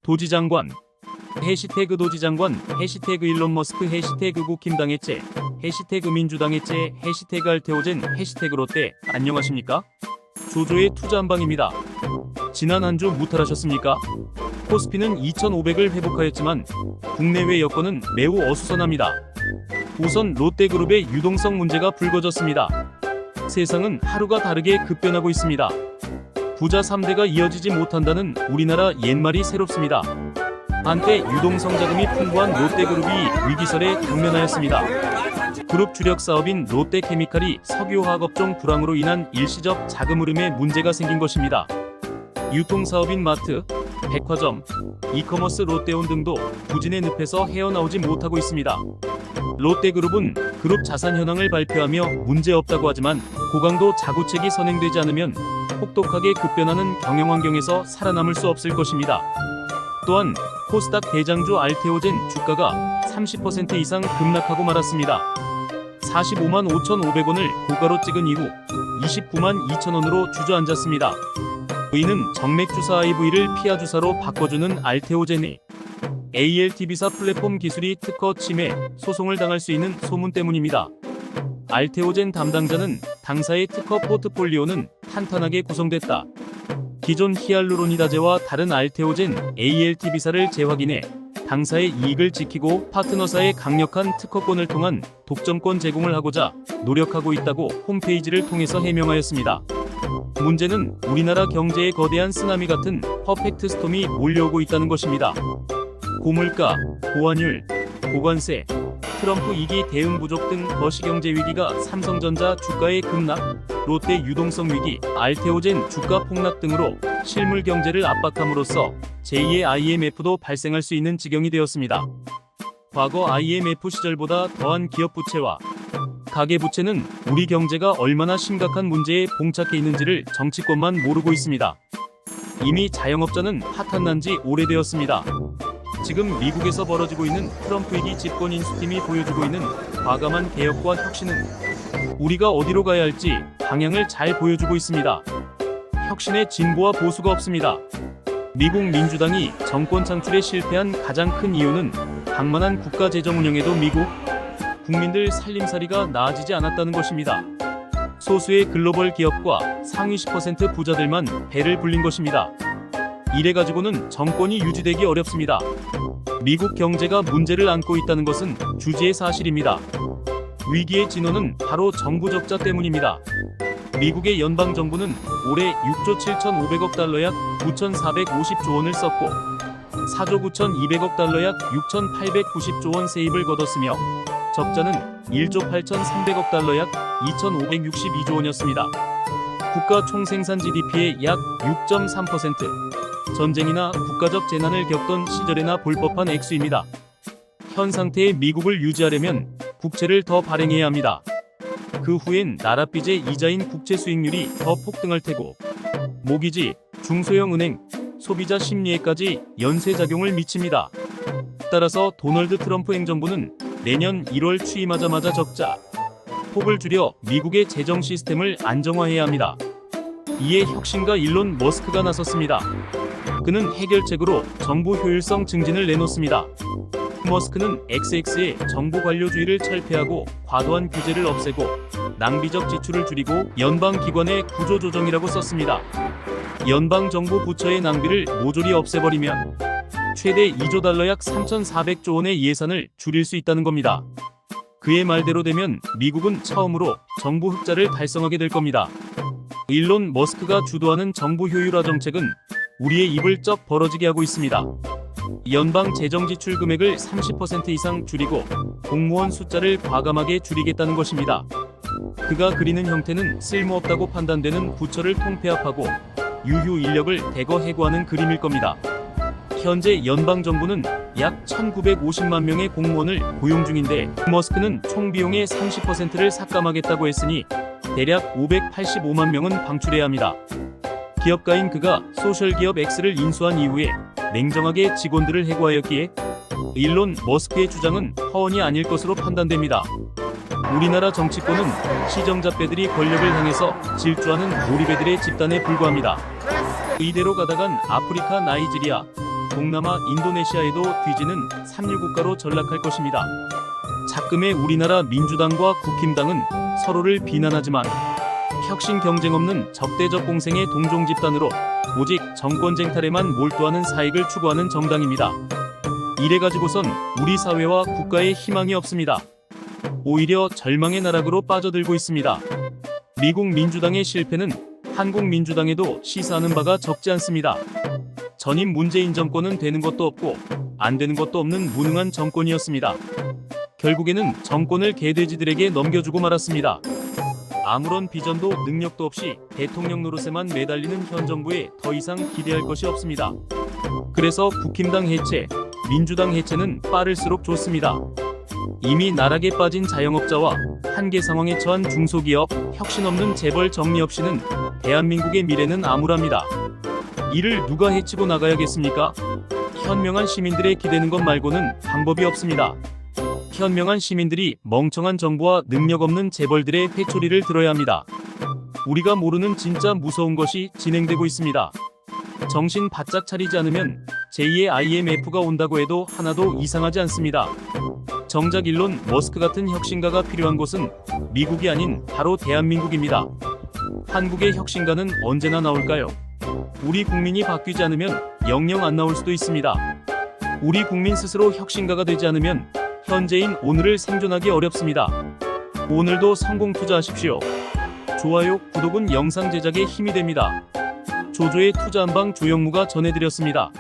도지장관 해시태그 도지장관 해시태그 일론 머스크 해시태그 국힘당했제 해시태그 민주당했제 해시태그 알테오젠 해시태그 롯데. 안녕하십니까? 조조의 투자 한방입니다. 지난 한 주 무탈하셨습니까? 코스피는 2,500을 회복하였지만 국내외 여건은 매우 어수선합니다. 우선 롯데그룹의 유동성 문제가 불거졌습니다. 세상은 하루가 다르게 급변하고 있습니다. 부자 3대가 이어지지 못한다는 우리나라 옛말이 새롭습니다. 한때 유동성 자금이 풍부한 롯데그룹이 위기설에 직면하였습니다. 그룹 주력 사업인 롯데케미칼이 석유화학업종 불황으로 인한 일시적 자금 흐름에 문제가 생긴 것입니다. 유통사업인 마트, 백화점, 이커머스 롯데온 등도 부진의 늪에서 헤어나오지 못하고 있습니다. 롯데그룹은 그룹 자산 현황을 발표하며 문제없다고 하지만 고강도 자구책이 선행되지 않으면 혹독하게 급변하는 경영환경에서 살아남을 수 없을 것입니다. 또한 코스닥 대장주 알테오젠 주가가 30% 이상 급락하고 말았습니다. 45만 5,500원을 고가로 찍은 이후 29만 2천원으로 주저앉았습니다. 이는 정맥주사 IV를 피하 주사로 바꿔주는 알테오젠이 ALT비사 플랫폼 기술이 특허 침해 소송을 당할 수 있는 소문 때문입니다. 알테오젠 담당자는 당사의 특허 포트폴리오는 탄탄하게 구성됐다. 기존 히알루로니다제와 다른 알테오젠 ALT비사를 재확인해 당사의 이익을 지키고 파트너사의 강력한 특허권을 통한 독점권 제공을 하고자 노력하고 있다고 홈페이지를 통해서 해명하였습니다. 문제는 우리나라 경제에 거대한 쓰나미 같은 퍼펙트 스톰이 몰려오고 있다는 것입니다. 고물가, 고환율, 고관세, 트럼프 2기 대응 부족 등 거시경제 위기가 삼성전자 주가의 급락, 롯데 유동성 위기, 알테오젠 주가 폭락 등으로 실물 경제를 압박함으로써 제2의 IMF도 발생할 수 있는 지경이 되었습니다. 과거 IMF 시절보다 더한 기업 부채와 가계 부채는 우리 경제가 얼마나 심각한 문제에 봉착해 있는지를 정치권만 모르고 있습니다. 이미 자영업자는 파탄난 지 오래되었습니다. 지금 미국에서 벌어지고 있는 트럼프 2기 집권 인수팀이 보여주고 있는 과감한 개혁과 혁신은 우리가 어디로 가야 할지 방향을 잘 보여주고 있습니다. 혁신에 진보와 보수가 없습니다. 미국 민주당이 정권 창출에 실패한 가장 큰 이유는 방만한 국가 재정 운영에도 미국 국민들 살림살이가 나아지지 않았다는 것입니다. 소수의 글로벌 기업과 상위 10% 부자들만 배를 불린 것입니다. 이래가지고는 정권이 유지되기 어렵습니다. 미국 경제가 문제를 안고 있다는 것은 주지의 사실입니다. 위기의 진원은 바로 정부 적자 때문입니다. 미국의 연방정부는 올해 6조 7,500억 달러 약 9,450조 원을 썼고 4조 9,200억 달러 약 6,890조 원 세입을 거뒀으며 적자는 1조 8,300억 달러 약 2,562조 원이었습니다. 국가 총생산 GDP의 약 6.3%, 전쟁이나 국가적 재난을 겪던 시절에나 볼 법한 액수입니다. 현 상태의 미국을 유지하려면 국채를 더 발행해야 합니다. 그 후엔 나라 빚의 이자인 국채 수익률이 더 폭등할 테고 모기지, 중소형 은행, 소비자 심리에까지 연쇄작용을 미칩니다. 따라서 도널드 트럼프 행정부는 내년 1월 취임하자마자 적자 폭을 줄여 미국의 재정 시스템을 안정화해야 합니다. 이에 혁신가 일론 머스크가 나섰습니다. 그는 해결책으로 정부 효율성 증진을 내놓습니다. 머스크는 XX의 정부 관료주의를 철폐하고 과도한 규제를 없애고 낭비적 지출을 줄이고 연방기관의 구조조정이라고 썼습니다. 연방정부 부처의 낭비를 모조리 없애버리면 최대 2조 달러 약 3,400조 원의 예산을 줄일 수 있다는 겁니다. 그의 말대로 되면 미국은 처음으로 정부 흑자를 달성하게 될 겁니다. 일론 머스크가 주도하는 정부 효율화 정책은 우리의 입을 쩍 벌어지게 하고 있습니다. 연방 재정 지출 금액을 30% 이상 줄이고 공무원 숫자를 과감하게 줄이겠다는 것입니다. 그가 그리는 형태는 쓸모없다고 판단되는 부처를 통폐합하고 유휴 인력을 대거 해고하는 그림일 겁니다. 현재 연방정부는 약 1,950만 명의 공무원을 고용 중인데 머스크는 총 비용의 30%를 삭감하겠다고 했으니 대략 585만 명은 방출해야 합니다. 기업가인 그가 소셜기업 X를 인수한 이후에 냉정하게 직원들을 해고하였기에 일론 머스크의 주장은 허언이 아닐 것으로 판단됩니다. 우리나라 정치권은 시정잡배들이 권력을 향해서 질주하는 몰입애들의 집단에 불과합니다. 이대로 가다간 아프리카 나이지리아, 동남아 인도네시아에도 뒤지는 삼류 국가로 전락할 것입니다. 작금의 우리나라 민주당과 국힘당은 서로를 비난하지만 혁신 경쟁 없는 적대적 공생의 동종 집단으로 오직 정권 쟁탈에만 몰두하는 사익을 추구하는 정당입니다. 이래 가지고선 우리 사회와 국가에 희망이 없습니다. 오히려 절망의 나락으로 빠져들고 있습니다. 미국 민주당의 실패는 한국 민주당에도 시사하는 바가 적지 않습니다. 전임 문재인 정권은 되는 것도 없고 안 되는 것도 없는 무능한 정권이었습니다. 결국에는 정권을 개돼지들에게 넘겨주고 말았습니다. 아무런 비전도 능력도 없이 대통령 노릇에만 매달리는 현 정부에 더 이상 기대할 것이 없습니다. 그래서 국힘당 해체, 민주당 해체는 빠를수록 좋습니다. 이미 나락에 빠진 자영업자와 한계 상황에 처한 중소기업, 혁신 없는 재벌 정리 없이는 대한민국의 미래는 암울합니다. 이를 누가 해치고 나가야겠습니까? 현명한 시민들의 기대는 것 말고는 방법이 없습니다. 현명한 시민들이 멍청한 정부와 능력 없는 재벌들의 회초리를 들어야 합니다. 우리가 모르는 진짜 무서운 것이 진행되고 있습니다. 정신 바짝 차리지 않으면 제2의 IMF가 온다고 해도 하나도 이상하지 않습니다. 정작 일론 머스크 같은 혁신가가 필요한 곳은 미국이 아닌 바로 대한민국입니다. 한국의 혁신가는 언제나 나올까요? 우리 국민이 바뀌지 않으면 영영 안 나올 수도 있습니다. 우리 국민 스스로 혁신가가 되지 않으면 현재인 오늘을 생존하기 어렵습니다. 오늘도 성공 투자하십시오. 좋아요, 구독은 영상 제작에 힘이 됩니다. 조조의 투자 한방 조영무가 전해드렸습니다.